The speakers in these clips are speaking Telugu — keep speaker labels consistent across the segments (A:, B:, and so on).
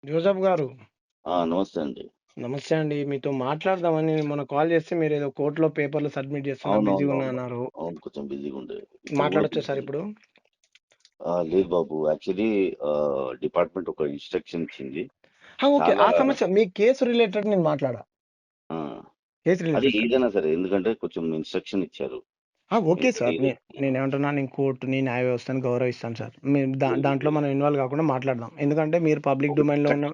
A: జోసెఫ్ గారు,
B: నమస్తే అండి.
A: నమస్తే అండి. మీతో మాట్లాడదామని మొన్న కాల్ చేస్తే మీరేదో కోర్ట్‌లో పేపర్‌లు సబ్మిట్ చేస్తున్నా, బిజీగా ఉన్నా
B: అవునవునవును.
A: అన్నారు.
B: అవును. కొంచెం బిజీగుండే. ఇప్పుడు గూడా
A: మాట్లాడొచ్చా సార్
B: బిజీ.
A: ఇప్పుడు?
B: లేదు బాబు. యాక్చువల్లీ డిపార్ట్‌మెంట్ ఒక ఇన్‌స్ట్రక్షన్ ఇచ్చింది.
A: ఓకే.
B: చాలా
A: ఆ సమస్య మీ కేస్ రిలేటెడ్ నేను మాట్లాడా.
B: ఆ!
A: కేస్
B: అది
A: రిలేటెడ్ సార్.
B: ఏదైనా సరే. ఎందుకంటే కొంచెం ఇన్‌స్ట్రక్షన్ ఇచ్చారు.
A: ఓకే
B: ఎందుకంటే
A: సార్.
B: ఇది
A: నేనేమంటున్నా, నేను కోర్ట్‌ని, న్యాయ వ్యవస్థని గౌరవిస్తాను సార్. మీరు
B: లేదు
A: దాంట్లో
B: లేదు.
A: మనం ఇన్వాల్వ్ కాకుండా మాట్లాడదాం. ఎందుకంటే మీరు పబ్లిక్
B: ఒకటి
A: డొమైన్‌లో ఉన్న.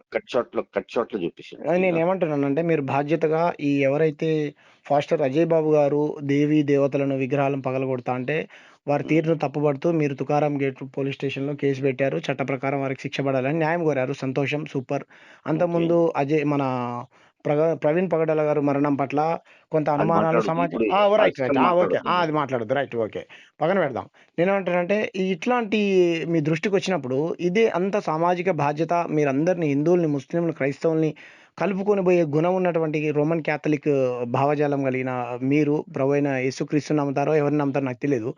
B: కట్ షాట్‌లో చెప్పేసేయండి ఫ్రీగా.
A: నేనేమంటున్నానంటే, మీరు బాధ్యతగా ఎవరైతే ఫాస్టర్ అజయ్ బాబు గారు దేవీ దేవతలను విగ్రహాలను పగలగొడతా అంటే, వారి
B: హ్మ్.
A: తీరును తప్పుబడుతూ మీరు తుకారాం గేట్ పోలీస్ స్టేషన్‌లో కేస్ పెట్టారు. చట్ట ప్రకారం వారికి శిక్ష పడాలని న్యాయం కోరారు. సంతోషం. సూపర్.
B: ఓకే.
A: అంతకుముందు మన ప్రవీణ్ పగడాల గారు మరణం పట్ల కొంత
B: అది
A: అనుమానాలు
B: మాట్లాడొద్దు.
A: సమాజం.
B: ఇప్పుడు
A: రైట్. రైట్.
B: అస్సలు
A: ఓకే.
B: మాట్లాడొద్దండి.
A: అది మాట్లాడొద్దు. రైట్. ఓకే. పక్కన పెడదాం. నేనేమంటానంటే, ఇట్లాంటి మీ దృష్టికొచ్చినప్పుడు ఇదే అంత సామాజిక బాధ్యత, మీరందరిని హిందువుల్ని, ముస్లింలని, క్రైస్తవుల్ని కలుపుకొని పోయే గుణం ఉన్నటువంటి రోమన్ క్యాథలిక్ భావజాలం కలిగిన మీరు ప్రభువైన యేసుక్రీస్తుని నమ్ముతారో, ఎవరిని నమ్ముతారో నాకు తెలీదు.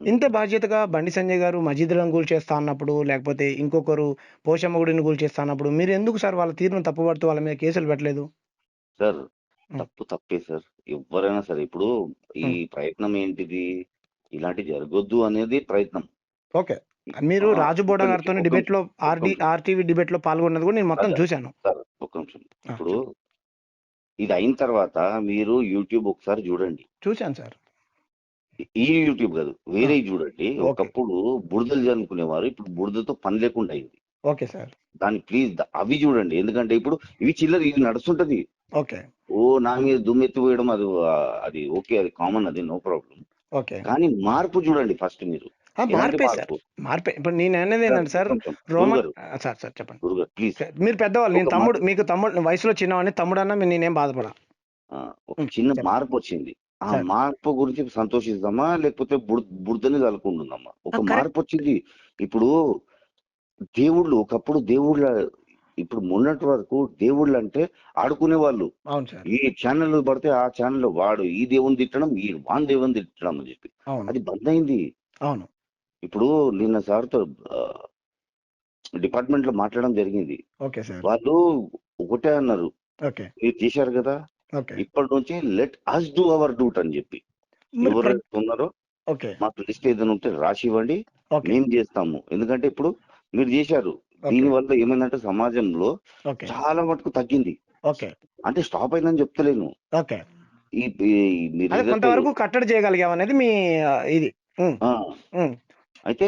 A: ఇంత
B: హ్మ్.
A: బాధ్యతగా బండి సంజయ్ గారు మసీదులను కూల్చేస్తా అన్నప్పుడు, లేకపోతే ఇంకొకరు పోచమ్మ గుడిని కూల్చేస్తా అన్నప్పుడు, మీరెందుకు సార్ వాళ్ళ తీరును తప్పుపడుతూ వాళ్ళ మీద కేసులు పెట్టలేదు?
B: సార్
A: హ్మ్.
B: తప్పే సార్. ఎవ్వరైనా సరే. ఇప్పుడు ఈ
A: హ్మ్.
B: ప్రయత్నం ఏంటిది? ఇలాంటివి జరగొద్దు అనేది ప్రయత్నం.
A: ఓకే. మీరు రాజు
B: ఒక్క
A: బోడా
B: నిమిషం,
A: గారితోని
B: ఒక్క
A: డిబేట్‌లో
B: నిమిషం, ఒక్క నిమిషం.
A: ఆర్‌టీవీ డిబేట్‌లో పాల్గొన్నది కూడా నేను మొత్తం
B: అదే
A: చూసాను.
B: సార్ ఒక్క నిమిషం. ఇప్పుడు
A: చెప్పండి.
B: ఇది అయిన తర్వాత మీరు యూట్యూబ్ ఒకసారి చూడండి.
A: చూసాను సార్.
B: ఈ యూట్యూబ్ కాదు.
A: ఆ!
B: వేరేయి చూడండి.
A: ఓకే.
B: ఒకప్పుడు బురదలు జన్నుకునేవారు. ఇప్పుడు బురదతో పని లేకుండా అయింది.
A: Okay sir.
B: దాన్ని ప్లీజ్ అవి చూడండి. ఎందుకంటే ఇప్పుడు ఇవి చిల్లర ఇది నడుస్తుంటది.
A: ఓకే.
B: నా మీద దుమ్మెత్తిపోయడం అది ఓకే. అది కామన్, అది నో ప్రాబ్లమ్.
A: ఓకే.
B: కానీ మార్పు చూడండి ఫస్ట్ మీరు. ఎలాంటి
A: మార్పే సార్.
B: మార్పు?
A: మార్పే. ఇప్పుడు
B: సార్
A: నేననేదేంటంటే
B: ఒక్క
A: సార్,
B: నిమిషం.
A: రోమన్
B: గురుగారు,
A: సార్ చెప్పండి.
B: ప్లీజ్
A: మీరు పెద్దవాళ్ళు.
B: ఒక
A: నేను తమ్ముడు, మీకు తమ్ముడు వయసులో చిన్నవాడిని. తమ్ముడన్నా నేనేం బాధపడ.
B: ఆ! ఒక చిన్న
A: చెప్పండి
B: మార్పొచ్చింది. ఆ
A: సార్.
B: మార్పు గురించి సంతోషిద్దామా? లేకపోతే బురదనే చల్లుకుంటుందామా? ఒక
A: కరెక్ట్.
B: మార్పొచ్చింది. ఇప్పుడు ఒకప్పుడు ఇప్పుడు మొన్నటి వరకు దేవుళ్ళంటే ఆడుకునేవాళ్ళు.
A: అవును సార్.
B: ఏ ఛానెల్ పడితే ఆ ఛానెల్‌లో వాడు ఈ దేవుడిని తిట్టడం, వాని దేవుడిని తిట్టడం అని చెప్పి.
A: అవును.
B: అది బందయింది.
A: అవును.
B: ఇప్పుడు నిన్న సార్‌తో ఆహ్, డిపార్ట్‌మెంట్‌లో మాట్లాడడం జరిగింది.
A: Okay sir.
B: వాళ్ళు ఒకటే అన్నారు.
A: ఓకే.
B: "మీరు చేశారు గదా!
A: ఓకే.
B: ఇప్పటి నుంచి let us do our duty" అని చెప్పి.
A: మరి
B: ఎవరైతే ఉన్నారో
A: ఓకే.
B: మాకు లిస్ట్ ఏదైనా ఉంటే రాసివ్వండి.
A: ఓకే.
B: మేము జేస్తాము. ఎందుకంటే ఇప్పుడు మీరు జేశారు.
A: ఓకే.
B: దీనివల్ల ఏమైందంటే సమాజంలో
A: ఓకే.
B: చాలా మటుకు తగ్గింది.
A: ఓకే.
B: అంటే స్టాప్ అయిందని చెప్తలేను.
A: ఓకే.
B: ఈ ఈ
A: అదే
B: మీరేదైతే
A: కొంతవరకు కట్టడి చేయగలిగామనేది మీ ఇది. హ్మ్.
B: ఆ!
A: హ్మ్.
B: అయితే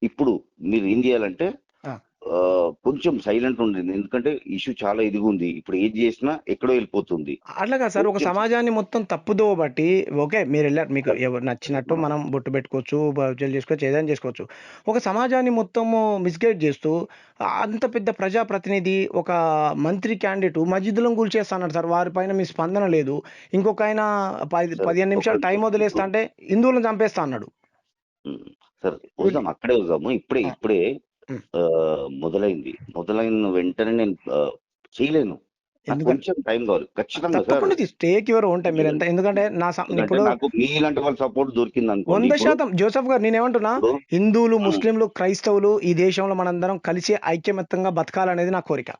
B: ఇప్పుడు మీరేం జేయాలంటే
A: ఆ!
B: కొంచెం సైలెంట్ ఉండండి. ఎందుకంటే ఇష్యూ చాలా ఇదిగుంది. ఇప్పుడు ఏది జేసినా ఎక్కడో ఎళ్ళిపోతుంది.
A: అట్లా కాదు సార్. ఒక
B: కొంచెం
A: సమాజాన్ని మొత్తం తప్పుదోవ బట్టి ఓకే. మీరెళ్లారు. మీకు
B: సార్
A: ఎవరు నచ్చినట్టు
B: ఆ!
A: మనం బొట్టు పెట్టుకోవచ్చు, పూజలు చేసుకోవచ్చు, ఏదైనా చేసుకోవచ్చు. ఒక సమాజాన్ని మొత్తము మిస్‌గైడ్ చేస్తూ అంత పెద్ద ప్రజాప్రతినిధి, ఒక మంత్రి క్యాండిడేట్ మస్జిద్‌లను కూల్చేస్తా అన్నాడు సార్. వారి పైన మీ స్పందన లేదు. ఇంకొకాయన
B: సార్
A: 15
B: ఒక్క
A: నిమిషాలు టైం
B: నిమిషం. ఇప్పుడు
A: వదిలేస్తా అంటే హిందువులను చంపేస్తా అన్నాడు.
B: హ్మ్. సార్
A: వీళ్ళు
B: అక్కడే వద్దాము. ఇప్పుడే
A: ఆ!
B: ఇప్పుడే
A: హ్మ్.
B: మొదలైంది. మొదలైన వెంటనే నేను చేయలేను. నాకు
A: ఎందుకంటే
B: కొంచెం టైం కావాలి. ఖచ్చితంగా సార్.
A: తప్పకుండా టేక్ యువర్ ఓన్ టైమ్. మీరెంత
B: చూడండి.
A: ఎందుకంటే
B: ఎందుకంటే
A: ఇప్పుడు
B: నాకు మీలాంటి వాళ్ళ సపోర్ట్ దొరికిందనుకోండి. ఇప్పుడు
A: 100% జోసెఫ్ గారు, నేనేమంటున్నా,
B: ఇప్పుడు
A: హిందువులు,
B: ఆ!
A: ముస్లింలు, క్రైస్తవులు ఈ దేశంలో మనందరం కలిసి ఐక్యమత్యంగా బతకాలనేది నా కోరిక.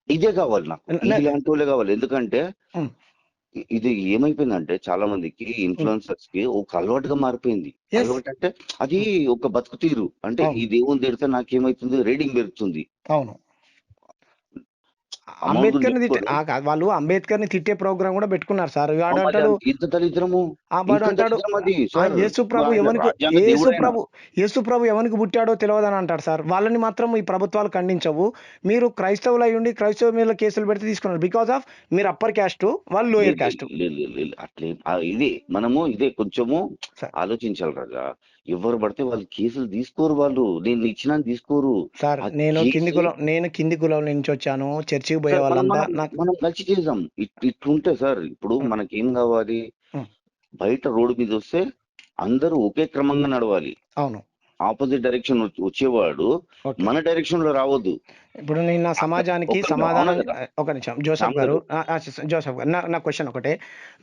B: ఇదే కావాలి నాకు.
A: న న
B: ఇలాంటోళ్ళే కావాలి. ఎందుకంటే
A: హ్మ్.
B: ఇది ఏమైపోయిందంటే చాలా మందికి
A: హ్మ్.
B: ఇన్‌ఫ్లుయెన్సర్స్‌కి ఒక అలవాటుగా మారిపోయింది.
A: యెస్.
B: అలవాటంటే అది
A: హ్మ్.
B: ఒక బతుకు తీరు. అంటే
A: అవును.
B: ఈ దేవుడిని తిడితే నాకేమైతుంది? రేటింగ్ పెరుగుతుంది.
A: అవును.
B: అమౌంట్‌ని
A: అంబేద్కర్‌ని తిట్టే
B: చెప్పుకోరు.
A: కాదు, వాళ్ళు అంబేద్కర్‌ని తిట్టే ప్రోగ్రామ్ గూడా పెట్టుకున్నారు సార్.
B: మరి
A: వాడంటాడు,
B: ఎంత దరిద్రము!
A: వాడు
B: ఇంకా
A: అంటాడు,
B: దరిద్రం అది సార్.
A: యేసు
B: ఇప్పుడు
A: ప్రభు
B: ఆయన
A: ఎవనికి
B: రాజ్యాంగ
A: యేసు
B: దేవుడాయన.
A: ప్రభు యేసు ప్రభు ఎవనికి పుట్టాడో తెలవదని అంటాడు సార్. వాళ్ళని మాత్రం ఈ ప్రభుత్వాలు ఖండించవు. మీరు క్రైస్తవులయ్యుండి క్రైస్తవుల మీద కేసులు పెడితే తీసుకున్నారు. బికాజ్ ఆఫ్ మీరు అప్పర్ క్యాస్టు, వాళ్ళు లోయర్
B: లేదు లేదు
A: క్యాస్టు.
B: లేదు లేదు లేదు. అట్లేం ఇదే మనము కొంచెము
A: సార్
B: ఆలోచించాలి రాజా. ఎవరు పడితే వాళ్ళు కేసులు తీసుకోరు వాళ్ళు. నేను ఇచ్చినా తీసుకోరు.
A: సార్,
B: ఆ కేసు
A: నేను కింది కులం నుంచొచ్చాను. చర్చికి పోయే
B: సార్ మనం
A: వాళ్ళంతా
B: మనం
A: నాకు.
B: మనం కలిసి చేద్దాం. ఇట్లుంటే సార్ ఇప్పుడు
A: హ్మ్.
B: మనకేం కావాలి?
A: హ్మ్.
B: బయట రోడ్డు మీదొస్తే అందరూ ఒకే క్రమంగా నడవాలి.
A: అవును.
B: ఆపోజిట్ డైరెక్షన్ వచ్చేవాడు
A: ఓకే.
B: మన డైరెక్షన్ లో రావద్దు.
A: ఇప్పుడు నేను నా సమాజానికి
B: అవునా
A: సమాధానం
B: కదా
A: ఒక నిమిషం జోసెఫ్
B: శ్యామ్
A: గారు,
B: గారు?
A: జోసెఫ్ గారు, నా క్వశ్చన్ ఒకటే.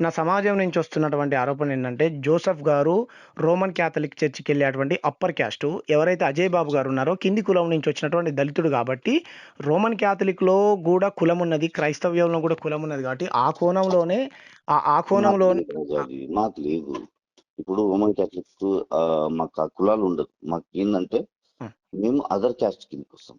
A: నా సమాజం నుంచి వస్తున్నటువంటి ఆరోపణ ఏంటంటే జోసెఫ్ గారు రోమన్ క్యాథలిక్ చర్చికి వెళ్ళేటువంటి అప్పర్ క్యాస్ట్, ఎవరైతే అజయ్ బాబు గారు ఉన్నారో కింది కులం నుంచి వచ్చినటువంటి దళితుడు కాబట్టి రోమన్ క్యాథలిక్ లో కూడా కులం ఉన్నది, క్రైస్తవ్యంలో కూడా కులం ఉన్నది కాబట్టి ఆ కోణంలోనే ఆ
B: మాకు
A: కోణంలో
B: లేదు రాజు, అది మాకు లేదు. ఇప్పుడు ఉమెన్ క్యాథలిక్స్ మాకు ఆ కులాలు ఉండదు. మాకు ఏంటంటే మేము అదర్ క్యాస్ట్ కిందకి వస్తాం.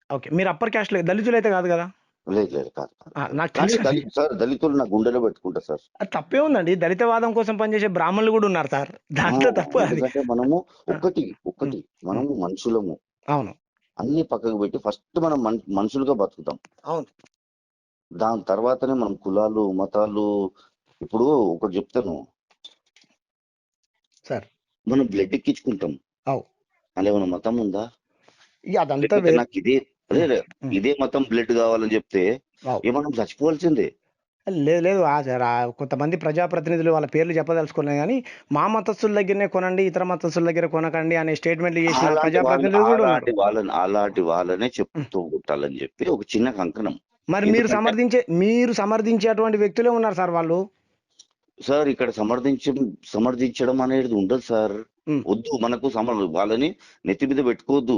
A: ఓకే. మీరు అప్పర్ క్యాస్ట్ దళితులు అయితే కాదు కదా?
B: లేదు లేదు, కాదు కాదు కాదు.
A: నాకు
B: కానీ
A: తెలుసు.
B: దళితులు నా గుండెలో పెట్టుకుంటా సార్.
A: అది తప్పే ఉందండి, దళితవాదం కోసం పనిచేసే బ్రాహ్మణులు కూడా ఉన్నారు సార్, దాంట్లో తప్పు అది.
B: ఎందుకంటే మనము
A: ఆ,
B: ఒక్కటి
A: ఉమ్, ఉమ్,
B: మనము మనుషులము.
A: అవును
B: అన్ని పక్కకు పెట్టి ఫస్ట్ మనం మనుషులుగా బతుకుతాం.
A: అవును
B: దాని తర్వాతనే మనం కులాలు మతాలు. ఇప్పుడు ఒకటి చెప్తాను,
A: సార్.
B: మనం బ్లడ్ ఎక్కించుకుంటాం,
A: అవు
B: అలా ఏమైనా మతం ఉందా?
A: ఇక అదంతా
B: లేకపోతే
A: వేరు.
B: నాకు ఇదే అదే
A: ఉమ్,
B: ఇదే మతం బ్లడ్ కావాలని చెప్తే
A: అవు
B: మనం చచ్చిపోవాల్సిందే.
A: లేదు లేదు, సార్, కొంతమంది ప్రజాప్రతినిధులు వాళ్ళ పేర్లు చెప్పదలుచుకున్నాయి కానీ మా మతస్థుల దగ్గరనే కొనండి, ఇతర మతస్థుల దగ్గర కొనకండి అనే స్టేట్మెంట్లు చేసిన ప్రజాప్రతినిధులు కూడా ఉన్నారు.
B: అలాంటి వాళ్ళనే
A: ఉమ్.
B: చెప్తూ కొట్టాలని చెప్పి ఒక చిన్న కంకణం.
A: మరి
B: ఎందుకంటే
A: మీరు సమర్థించేటువంటి వ్యక్తులే ఉన్నారు సార్ వాళ్ళు.
B: సార్ ఇక్కడ సమర్థించడం అనేది ఉండదు సార్.
A: ఉమ్,
B: వద్దు, మనకు వాళ్ళని నెత్తి మీద పెట్టుకోవద్దు.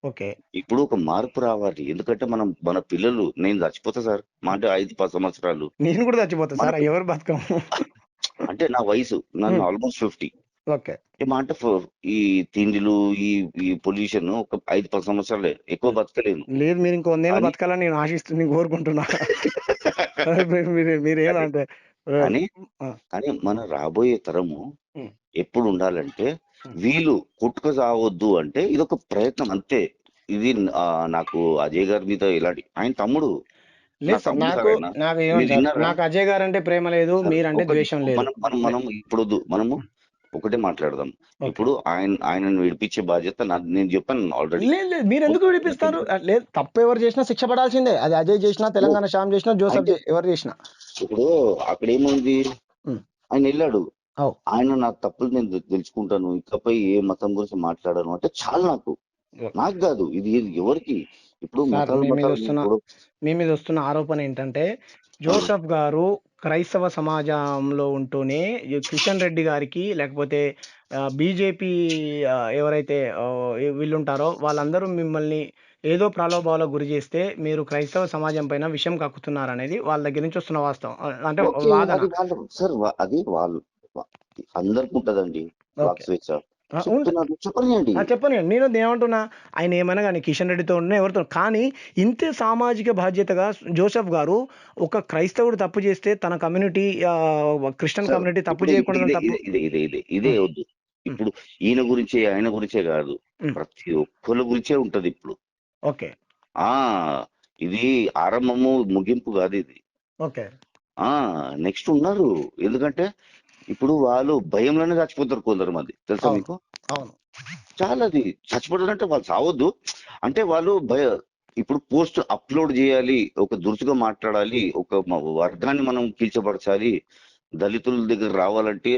A: ఓకే.
B: ఇప్పుడు ఒక మార్పు రావాలి. ఎందుకంటే మన పిల్లలు, నేను చచ్చిపోతా సార్ మా అంటే 5-10 సంవత్సరాలు.
A: నేను కూడా చచ్చిపోతా
B: మన
A: సార్, ఎవరు బతకము.
B: అంటే నా వయసు నన్ను
A: ఉమ్,
B: ఆల్మోస్ట్ 50.
A: ఓకే.
B: ఏమా అంటే ఈ తిండిలు ఈ ఈ పొల్యూషన్ ఒక 5-10 సంవత్సరాలే, ఎక్కువ బతకలేను.
A: లేదు, మీరు ఇంకో 100 ఏళ్ళు
B: కానీ
A: బతకాలని నేను నేను కోరుకుంటున్నా.
B: కానీ
A: మీరేమంటే
B: కానీ
A: ఆ,
B: కానీ మన రాబోయే తరము
A: ఉమ్,
B: ఎప్పుడు ఉండాలంటే
A: ఉమ్.
B: వీళ్ళు కొట్టుకు సావద్దు అంటే ఇదొక ప్రయత్నం అంతే. ఇది నాకు అజయ్ గారి మీద ఇలాంటి, ఆయన తమ్ముడు, నా
A: లేదు సార్,
B: తమ్ముడు సార్ ఆయన.
A: నాకు ఏమండి
B: మీరు
A: సార్,
B: విన్నారా
A: నాకు అజయ్ గారు అంటే ప్రేమ లేదు,
B: సార్?
A: మీరంటే
B: ఒకటి
A: ద్వేషం లేదు.
B: మనం మనం మనం ఇప్పుడు మనము ఒకటే మాట్లాడదాం.
A: ఓకే.
B: ఇప్పుడు ఆయనను విడిపించే బాధ్యత నేను చెప్పాను ఆల్రెడీ.
A: లేదు లేదు, మీరు ఎందుకు విడిపిస్తారు? లేదు, తప్పు ఎవరు చేసినా శిక్ష పడాల్సిందే, అది అజయ్ చేసినా, తెలంగాణ శ్యామ్ చేసినా, జోసెఫ్
B: అంటే
A: ఎవరు చేసినా.
B: ఇప్పుడు అక్కడ ఏముంది,
A: ఉమ్,
B: ఆయన వెళ్ళాడు,
A: అవు
B: ఆయన నా తప్పులు నేను తెలుసుకుంటాను, ఇకపై ఏ మతం గురించి మాట్లాడాను అంటే చాలు నాకు. నాకు కాదు, ఇది ఎవరికి. ఇప్పుడు
A: సార్,
B: మతాలు మతాలు ఇప్పుడు
A: మీ మీద వస్తున్న ఆరోపణ ఏంటంటే జోసెఫ్ గారు క్రైస్తవ సమాజంలో ఉంటూనే ఈ కిషన్ రెడ్డి గారికి, లేకపోతే బీజేపీ ఎవరైతే వీళ్ళు ఉంటారో వాళ్ళందరూ మిమ్మల్ని ఏదో ప్రలోభాలకు గురి చేస్తే మీరు క్రైస్తవ సమాజం పైన విషయం కక్కుతున్నారనేది వాళ్ళ దగ్గర నుంచి వస్తున్న వాస్తవం, అంటే
B: ఓకే,
A: వాదన.
B: అది వాళ్ళు సార్, అది వాళ్ళు అందరికి ఉంటదండి వాక్
A: ఓకే.
B: స్వేచ్ఛ.
A: ఉంటే
B: చెప్తున్నారు, చెప్పనియండి.
A: చెప్పను, నేను ఏమంటున్నా, ఆయన ఏమైనా కానీ కిషన్ రెడ్డితో ఉన్నా ఎవరితో, కానీ ఇంతే సామాజిక బాధ్యతగా జోసెఫ్ గారు ఒక క్రైస్తవుడు తప్పు చేస్తే తన కమ్యూనిటీ, క్రిస్టియన్
B: సార్
A: కమ్యూనిటీ తప్పు
B: ఇప్పుడు ఇప్పుడు
A: చేయకుండా
B: ఇదే
A: తప్పు.
B: ఇదే ఇదే ఇదే ఇదే ఇదే
A: ఉమ్,
B: వద్దు.
A: ఉమ్,
B: ఇప్పుడు ఆయన గురించే కాదు,
A: ఉమ్,
B: ప్రతి ఒక్కరి గురించే ఉంటది ఇప్పుడు.
A: ఓకే.
B: ఆ ఇది ఆరంభము ముగింపు కాదు ఇది.
A: ఓకే.
B: ఆ నెక్స్ట్ ఉన్నారు. ఎందుకంటే ఇప్పుడు వాళ్ళు భయంలోనే చచ్చిపోతారు కొందరు మంది, తెలుసా
A: అవును
B: మీకు?
A: అవును
B: చాలా అది చచ్చిపోతారు అంటే వాళ్ళు సావద్దు, అంటే వాళ్ళు ఇప్పుడు పోస్ట్ అప్లోడ్ చేయాలి, ఒక దురుసుగా మాట్లాడాలి, ఒక వర్గాన్ని మనం కిల్చపరచాలి, దళితుల దగ్గర రావాలంటే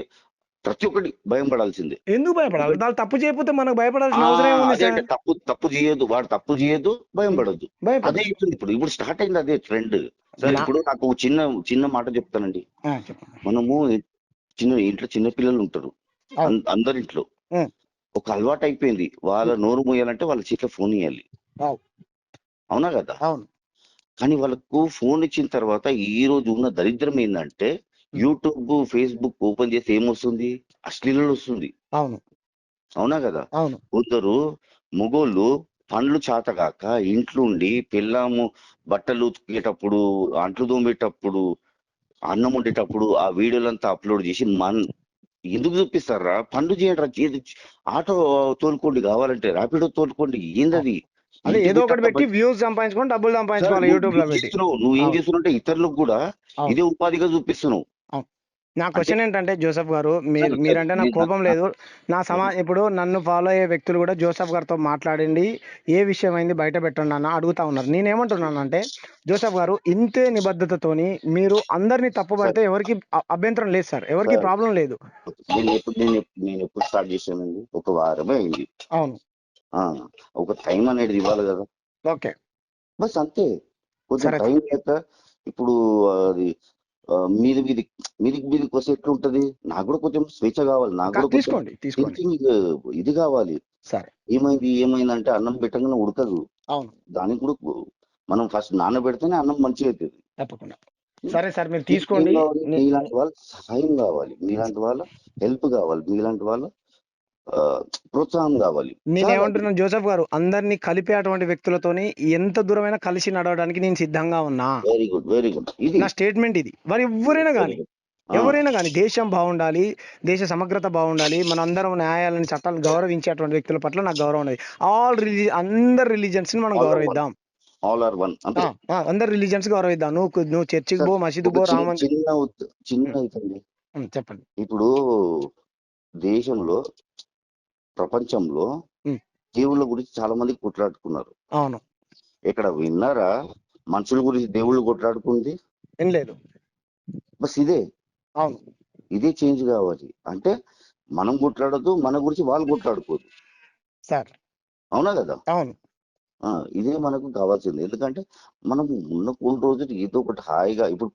B: ప్రతి ఒక్కటి భయం పడాల్సిందే.
A: ఎందుకు భయపడాలి? వాళ్ళు తప్పు చేయకపోతే మనకు భయపడాల్సిన అవసరం ఏముంది
B: అదే అంటే
A: సార్?
B: తప్పు చేయొద్దు, వాడు తప్పు చేయొద్దు, భయం
A: ఉమ్,
B: పడొద్దు. అదే
A: భయపడదు.
B: ఇప్పుడు ఇప్పుడు ఇప్పుడు స్టార్ట్ అయింది అదే ట్రెండ్. సార్
A: నా
B: ఇప్పుడు నాకు ఒక చిన్న చిన్న మాట చెప్తానండి.
A: చెప్పండి.
B: మనము ఇంట్లో చిన్న పిల్లలు ఉంటారు,
A: అవును.
B: అందరింట్లో
A: ఉమ్,
B: ఒక అలవాటు అయిపోయింది, వాళ్ళ నోరు మూయాలంటే వాళ్ళ చేతిలో ఫోన్ ఇవ్వాలి.
A: అవును
B: అవునా కదా?
A: అవును.
B: కానీ వాళ్ళకు ఫోన్ ఇచ్చిన తర్వాత ఈ రోజు ఉన్న దరిద్రం ఏంటంటే
A: ఉమ్,
B: యూట్యూబ్ ఫేస్బుక్ ఓపెన్ చేస్తే ఏమొస్తుంది, అశ్లీలలు వస్తుంది.
A: అవును
B: అవునా కదా?
A: అవును
B: కొందరు మొగోళ్ళు పనులు చాతగాక ఇంట్లుండి పిల్లము బట్టలు ఉతికేటప్పుడు, అంట్లు తోమేటప్పుడు, అన్నం వండేటప్పుడు ఆ వీడియోలంతా అప్లోడ్ చేసి ఎందుకు చూపిస్తారా? పనులు చేయండి రా, ఆటో తోలుకోండి, కావాలంటే ర్యాపిడో తోలుకోండి,
A: అవును.
B: ఏందది?
A: అదే
B: ఇంటికి
A: ఏదో
B: వచ్చి
A: ఒకటి
B: అట్లా
A: పెట్టి వ్యూస్ సంపాదించుకొని డబ్బులు
B: సార్
A: సంపాదించుకోవాలి యూట్యూబ్ లో పెట్టి.
B: నువ్వు ఏం
A: అవును
B: చేస్తున్నావు అంటే ఇతరులకు కూడా
A: అవును
B: ఇదే ఉపాధిగా చూపిస్తున్నావు.
A: అవును నా
B: అంటే
A: క్వశ్చన్ ఏంటంటే జోసెఫ్ గారు,
B: సరే సరే
A: మీరంటే నాకు కోపం లేదు. ఇప్పుడు నన్ను ఫాలో అయ్యే వ్యక్తులు కూడా జోసెఫ్ గారితో మాట్లాడండి, ఏ విషయం అయింది బయట పెట్టండి అన్న అడుగుతా ఉన్నారు. నేనేమంటున్నానంటే జోసెఫ్ గారు, ఇంతే నిబద్ధతతోని మీరు అందరినీ
B: సార్
A: తప్పుపడితే ఎవరికి అభ్యంతరం లేదు సార్, ఎవరికి
B: సార్
A: ప్రాబ్లం లేదు.
B: నేను ఎప్పుడు స్టార్ట్ చేశానండి? ఒక వారమే అయింది.
A: అవును.
B: ఆ, ఒక టైం అనేది ఇవ్వాలి కదా,
A: ఓకే.
B: బస్ అంతే. కొంచెం
A: సరే
B: టైం
A: సార్.
B: లేక ఇప్పుడు అది మీది మీది మీదికి మీదికి వస్తే ఎట్లుంటది? నాకు కూడా కొంచెం స్వేచ్ఛ కావాలి, నాకు కూడా కొంచెం
A: తీసుకోండి, తీసుకోండి.
B: థింకింగ్ ఇది కావాలి.
A: సరే.
B: ఏమైందంటే అన్నం పెట్టగానే ఉడకదు.
A: అవును.
B: దానికి కూడా మనం ఫస్ట్ నానబెడితేనే అన్నం మంచిగా అవుతుంది.
A: తప్పకుండా. సరే సార్, మీరు
B: ఏం
A: తీసుకోండి.
B: కావాలి? మీలాంటి వాళ్ళ సహాయం కావాలి, మీలాంటి వాళ్ళ హెల్ప్ కావాలి, మీలాంటి వాళ్ళ ఆ, ప్రోత్సాహం కావాలి. చాలా
A: నేనేమంటున్నాను జోసెఫ్ గారు, అందరినీ కలిపే అటువంటి వ్యక్తులతోని ఎంత దూరమైనా కలిసి నడవడానికి నేను సిద్ధంగా ఉన్నా.
B: Very good, very good. ఇది
A: నా స్టేట్మెంట్ ఇది. మరి ఎవరైనా
B: వెరీ
A: కానీ,
B: గుడ్.
A: ఎవరైనా కానీ దేశం బాగుండాలి, దేశ సమగ్రత బాగుండాలి, మనందరం న్యాయాలని చట్టాలను గౌరవించేటువంటి వ్యక్తుల పట్ల నాకు గౌరవం ఉన్నది. అందరు రిలీజియన్స్ ని మనం
B: ఆల్ ఆర్ వన్,
A: గౌరవిద్దాం.
B: ఆల్ ఆర్ వన్ అంతే.
A: అందరు రిలీజియన్స్ గౌరవిద్దాం. నువ్వు చర్చికి
B: సార్
A: పో, మసీదుకి
B: ఒక
A: పో,
B: చిన్న చిన్న చిన్న
A: ఉమ్,
B: ఇదండి.
A: చెప్పండి.
B: ఇప్పుడు దేశంలో, ప్రపంచంలో
A: ఉమ్,
B: దేవుళ్ళ గురించి చాలా మంది కొట్లాడుకున్నారు.
A: అవును.
B: ఇక్కడ విన్నారా మనుషుల గురించి దేవుళ్ళు కొట్లాడుకుంది?
A: ఏం లేదు.
B: బస్ ఇదే,
A: అవును
B: ఇదే చేంజ్ కావాలి. అంటే మనం కొట్లాడద్దు, మన గురించి వాళ్ళు కొట్లాడుకోదు.
A: సార్.
B: అవునా కదా?
A: అవును.
B: ఇదే మనకు కావాల్సింది. ఎందుకంటే మనం ఉన్న కొన్ని రోజులు ఏదో ఒకటి హాయిగా, ఇప్పుడు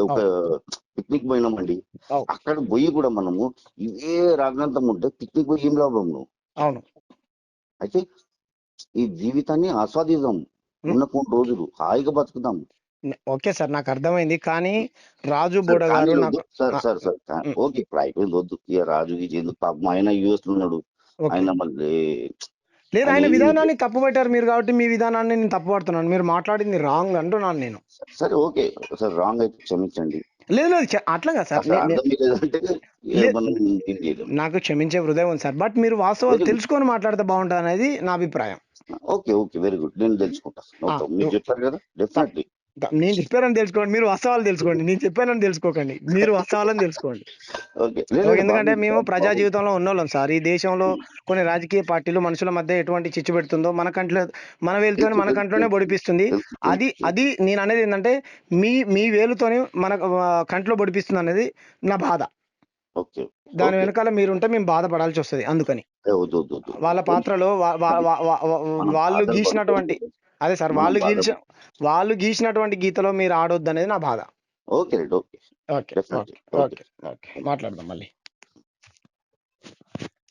B: ఒక
A: అవును.
B: పిక్నిక్ పోయినామండి.
A: అవును.
B: అక్కడ పోయి కూడా మనము ఇవే రాగంతం ఉంటే పిక్నిక్ పోయి ఏం లాభం నువ్వు?
A: అవును.
B: అయితే ఈ జీవితాన్ని ఆస్వాదిద్దాం,
A: ఉమ్,
B: ఉన్న కొన్ని రోజులు హాయిగా బతుకుదాం.
A: ఓకే సార్, నాకు అర్థమైంది. కానీ రాజు
B: సార్
A: బోడ
B: కానీ
A: గారు
B: వద్దు
A: నాకు
B: సార్,
A: ఆ,
B: సార్ సార్
A: ఉమ్,
B: ఓకే, ఇప్పుడు అయిపోయింది, వద్దు ఇక రాజు గీజు ఎందుకు? పాపం ఆయన యూఎస్ లో ఉన్నాడు.
A: ఓకే.
B: ఆయన మళ్ళీ
A: లేదు,
B: ఆయన
A: ఆయన
B: ఏమి
A: విధానాన్ని తప్పుపట్టారు మీరు, కాబట్టి మీ విధానాన్ని నేను తప్పుపడుతున్నాను. మీరు మాట్లాడింది రాంగ్ అంటున్నాను నేను.
B: సరే ఓకే సార్, రాంగ్ అయితే క్షమించండి.
A: లేదు లేదు, అట్లా కాదు సార్.
B: అసలు అర్థం లేదంటే
A: లేదు,
B: మనం ఏం చేయలేం.
A: నాకు క్షమించే హృదయం ఉంది సార్. బట్ మీరు వాస్తవాలు
B: వెరీ గుడ్.
A: తెలుసుకొని మాట్లాడితే బాగుంటుంది అనేది నా అభిప్రాయం.
B: Okay okay, very good. నేను తెలుసుకుంటా, నో
A: ఆ,
B: ప్రాబ్లం. మీరు చెప్పారు కదా,
A: తప్-
B: డెఫినెట్లీ.
A: నేను చెప్పానని తెలుసుకోండి, మీరు వాస్తవాలు తెలుసుకోండి. నేను చెప్పానని తెలుసుకోకండి, మీరు వాస్తవాలని తెలుసుకోండి.
B: ఓకే, లేదు
A: ఎందుకంటే
B: బాబు,
A: మేము
B: బాబు
A: ప్రజా
B: బాబు.
A: జీవితంలో ఉన్నోళ్ళం సార్. ఈ దేశంలో
B: ఉమ్,
A: కొన్ని రాజకీయ పార్టీలు మనుషుల మధ్య ఎటువంటి చిచ్చు పెడుతుందో మన కంట్లో, మన వేలుతోనే
B: తెలుసు
A: మన
B: తెలుసు
A: కంట్లోనే
B: తెలుసు
A: పొడిపిస్తుంది.
B: తెలుసు
A: అది
B: తెలుసు.
A: అది నేను అనేది ఏంటంటే, మీ వేలుతోని మన కంట్లో పొడిపిస్తుంది అనేది నా బాధ.
B: ఓకే
A: దాని
B: ఓకే.
A: వెనకాల మీరుంటే మేము బాధపడాల్సి వస్తుంది. అందుకని
B: వద్దు వద్దు వద్దు వద్దు.
A: వాళ్ళ పాత్రలో
B: మనం మనం
A: వాళ్ళు
B: బాధలు
A: గీసినటువంటి,
B: పడుకోకూడదు.
A: అదే సార్,
B: మనం బాధ
A: వాళ్ళు గీసినటువంటి గీతలో మీరు ఆడొద్దు అనేది నా బాధ.
B: Okay right, okay,
A: okay.
B: Definitely
A: okay.
B: Okay.
A: Okay. Okay. మాట్లాడదాం మళ్ళీ.